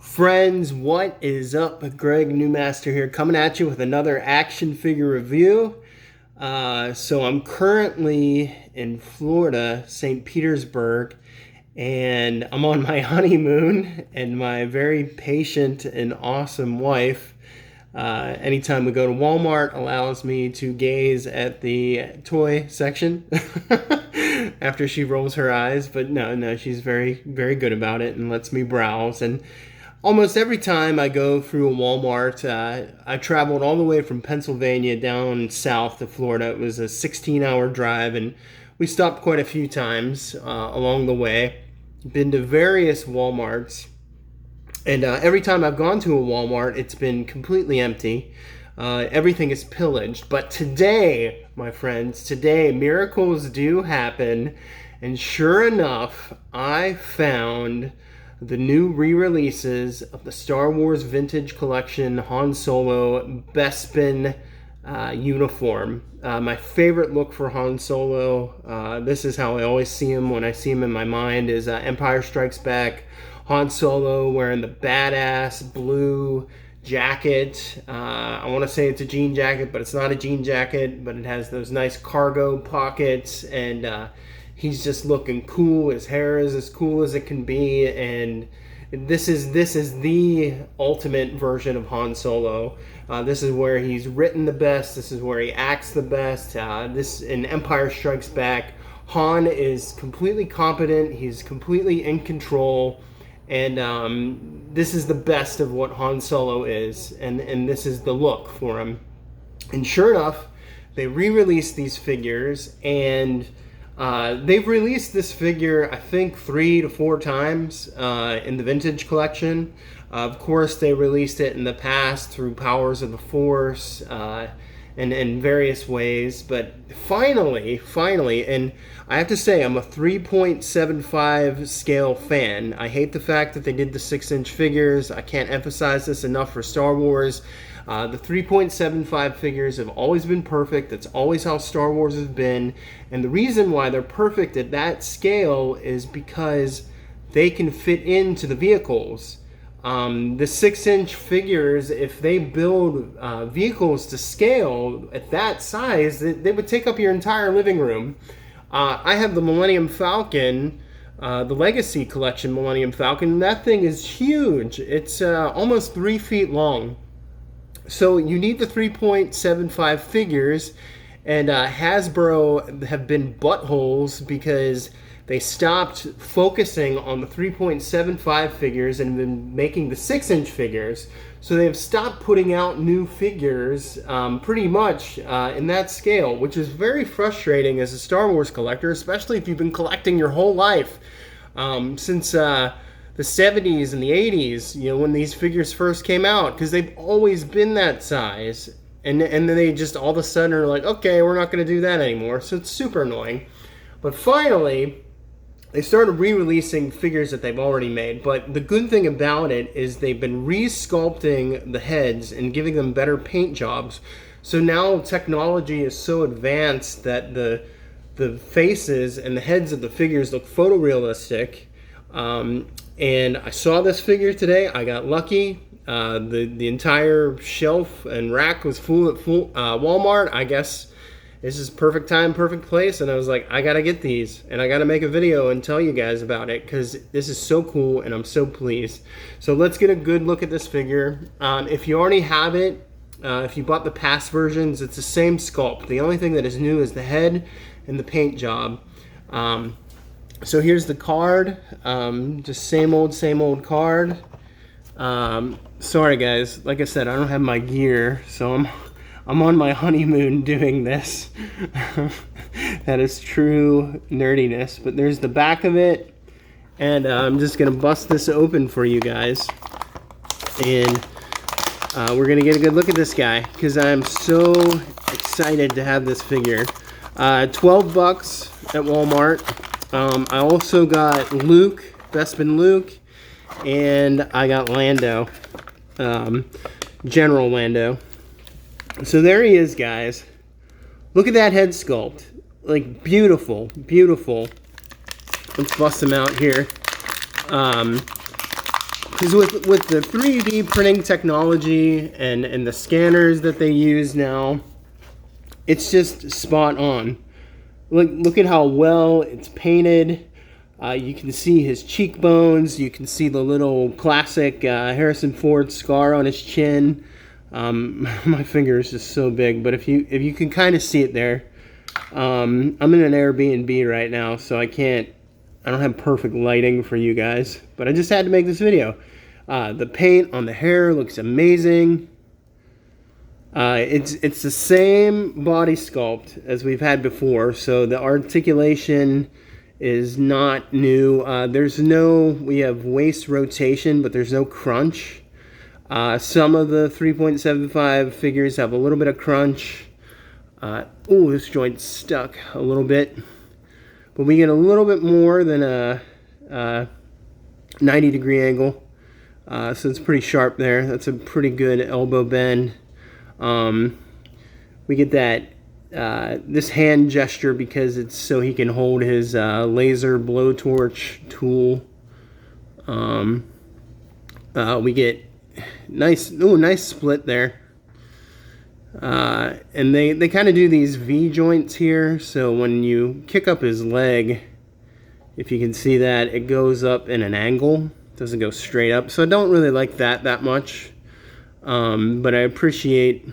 Friends, what is up? Greg Newmaster here, coming at you with another action figure review. So I'm currently in Florida, St. Petersburg, and I'm on my honeymoon, and my very patient and awesome wife, anytime we go to Walmart, allows me to gaze at the toy section after she rolls her eyes. But no, she's very, very good about it and lets me browse. And almost every time I go through a Walmart, I traveled all the way from Pennsylvania down south to Florida. It was a 16-hour drive, and we stopped quite a few times along the way. Been to various Walmarts, and every time I've gone to a Walmart, it's been completely empty. Everything is pillaged. But today, my friends, today miracles do happen, and sure enough, I found the new re-releases of the Star Wars Vintage Collection Han Solo Bespin uniform. My favorite look for Han Solo, this is how I always see him when I see him in my mind, is Empire Strikes Back. Han Solo wearing the badass blue jacket. I want to say it's a jean jacket, but it's not a jean jacket, but it has those nice cargo pockets, and he's just looking cool. His hair is as cool as it can be, and this is the ultimate version of Han Solo. This is where he's written the best. This is where he acts the best. This in Empire Strikes Back, Han is completely competent. He's completely in control, and this is the best of what Han Solo is, and this is the look for him. And sure enough, they re-released these figures, and they've released this figure, I think, 3 to 4 times in the Vintage Collection. Of course, they released it in the past through Powers of the Force and in various ways. But finally, and I have to say, I'm a 3.75 scale fan. I hate the fact that they did the 6-inch figures. I can't emphasize this enough for Star Wars. The 3.75 figures have always been perfect. That's always how Star Wars has been. And the reason why they're perfect at that scale is because they can fit into the vehicles. The 6-inch figures, if they build vehicles to scale at that size, they would take up your entire living room. I have the Millennium Falcon, the Legacy Collection Millennium Falcon. And that thing is huge. It's almost 3 feet long. So you need the 3.75 figures, and Hasbro have been buttholes because they stopped focusing on the 3.75 figures and been making the 6-inch figures. So they've stopped putting out new figures pretty much in that scale, which is very frustrating as a Star Wars collector, especially if you've been collecting your whole life since the 70s and the 80s, when these figures first came out, because they've always been that size. And then they just all of a sudden are like, okay, we're not going to do that anymore. So it's super annoying. But finally, they started re-releasing figures that they've already made. But the good thing about it is they've been re-sculpting the heads and giving them better paint jobs. So now technology is so advanced that the faces and the heads of the figures look photorealistic. And I saw this figure today. I got lucky. The entire shelf and rack was full at Walmart. I guess this is perfect time, perfect place. And I was like, I got to get these. And I got to make a video and tell you guys about it because this is so cool and I'm so pleased. So let's get a good look at this figure. If you already have it, if you bought the past versions, it's the same sculpt. The only thing that is new is the head and the paint job. So here's the card, just same old card. Sorry guys, like I said, I don't have my gear, so I'm on my honeymoon doing this. That is true nerdiness, but there's the back of it, and I'm just gonna bust this open for you guys, and we're gonna get a good look at this guy, because I'm so excited to have this figure. 12 bucks at Walmart. I also got Luke, Bespin Luke, and I got Lando, General Lando. So there he is, guys. Look at that head sculpt. Like, beautiful, beautiful. Let's bust him out here. Because with the 3D printing technology and the scanners that they use now, it's just spot on. Look at how well it's painted. You can see his cheekbones. You can see the little classic Harrison Ford scar on his chin. My finger is just so big, but if you can kind of see it there. I'm in an Airbnb right now, so I don't have perfect lighting for you guys, but I just had to make this video. The paint on the hair looks amazing. It's the same body sculpt as we've had before, so the articulation is not new. We have waist rotation, but there's no crunch. Some of the 3.75 figures have a little bit of crunch. Ooh, this joint's stuck a little bit, but we get a little bit more than a 90-degree angle. So it's pretty sharp there. That's a pretty good elbow bend. We get that this hand gesture because it's so he can hold his laser blowtorch tool. We get nice split there. And they kind of do these V joints here, so when you kick up his leg, if you can see that, it goes up in an angle. Doesn't go straight up, so I don't really like that much, but I appreciate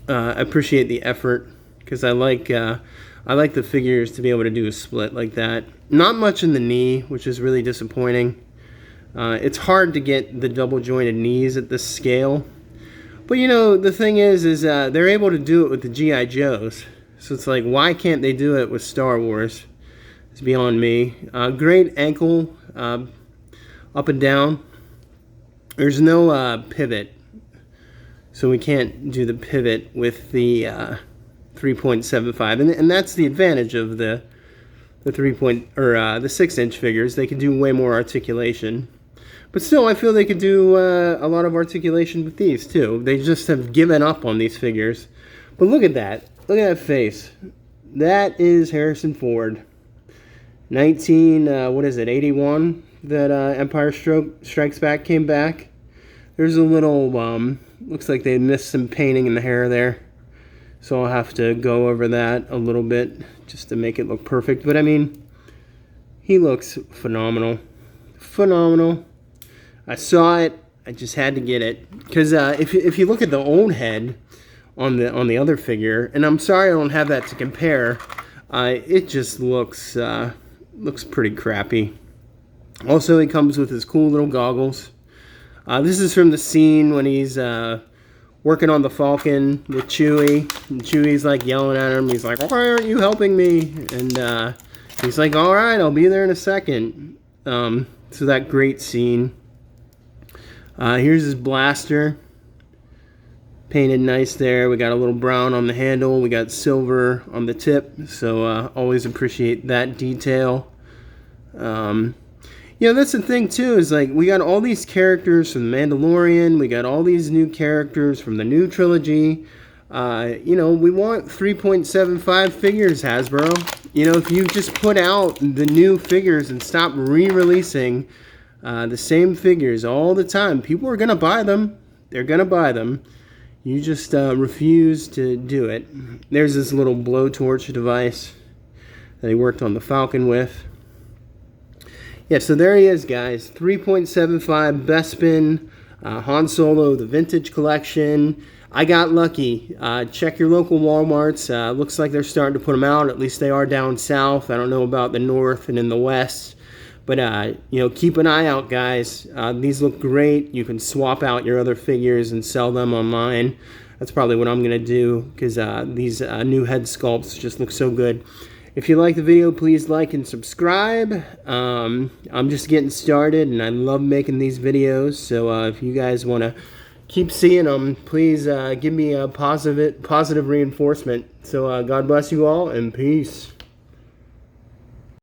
the effort, because I like the figures to be able to do a split like that. Not much in the knee, which is really disappointing. It's hard to get the double jointed knees at this scale, but you know, the thing is they're able to do it with the G.I. Joes, so it's like, why can't they do it with Star Wars? It's beyond me. Great ankle. Up and down. There's no pivot, so we can't do the pivot with the 3.75, and that's the advantage of the 6-inch figures. They can do way more articulation, but still, I feel they could do a lot of articulation with these too. They just have given up on these figures. But look at that! Look at that face. That is Harrison Ford. 81. That Empire Strikes Back came back. There's a little, looks like they missed some painting in the hair there. So I'll have to go over that a little bit just to make it look perfect. But I mean, he looks phenomenal. Phenomenal. I saw it. I just had to get it. Because if you look at the old head on the other figure, and I'm sorry I don't have that to compare, it just looks pretty crappy. Also, he comes with his cool little goggles. This is from the scene when he's working on the Falcon with Chewie. And Chewie's like yelling at him. He's like, "Why aren't you helping me?" And he's like, "All right, I'll be there in a second." So that great scene. Here's his blaster. Painted nice there. We got a little brown on the handle. We got silver on the tip. So always appreciate that detail. You know, that's the thing too, is like, we got all these characters from The Mandalorian, we got all these new characters from the new trilogy. You know, we want 3.75 figures, Hasbro. You know, if you just put out the new figures and stop re-releasing the same figures all the time, people are gonna buy them. They're gonna buy them. You just refuse to do it. There's this little blowtorch device that he worked on the Falcon with. Yeah, so there he is, guys. 3.75 Bespin, Han Solo, the Vintage Collection. I got lucky. Check your local Walmarts. Looks like they're starting to put them out. At least they are down south. I don't know about the north and in the west. But, you know, keep an eye out, guys. These look great. You can swap out your other figures and sell them online. That's probably what I'm going to do, because these new head sculpts just look so good. If you like the video, please like and subscribe. I'm just getting started, and I love making these videos. So if you guys want to keep seeing them, please give me a positive reinforcement. So God bless you all, and peace.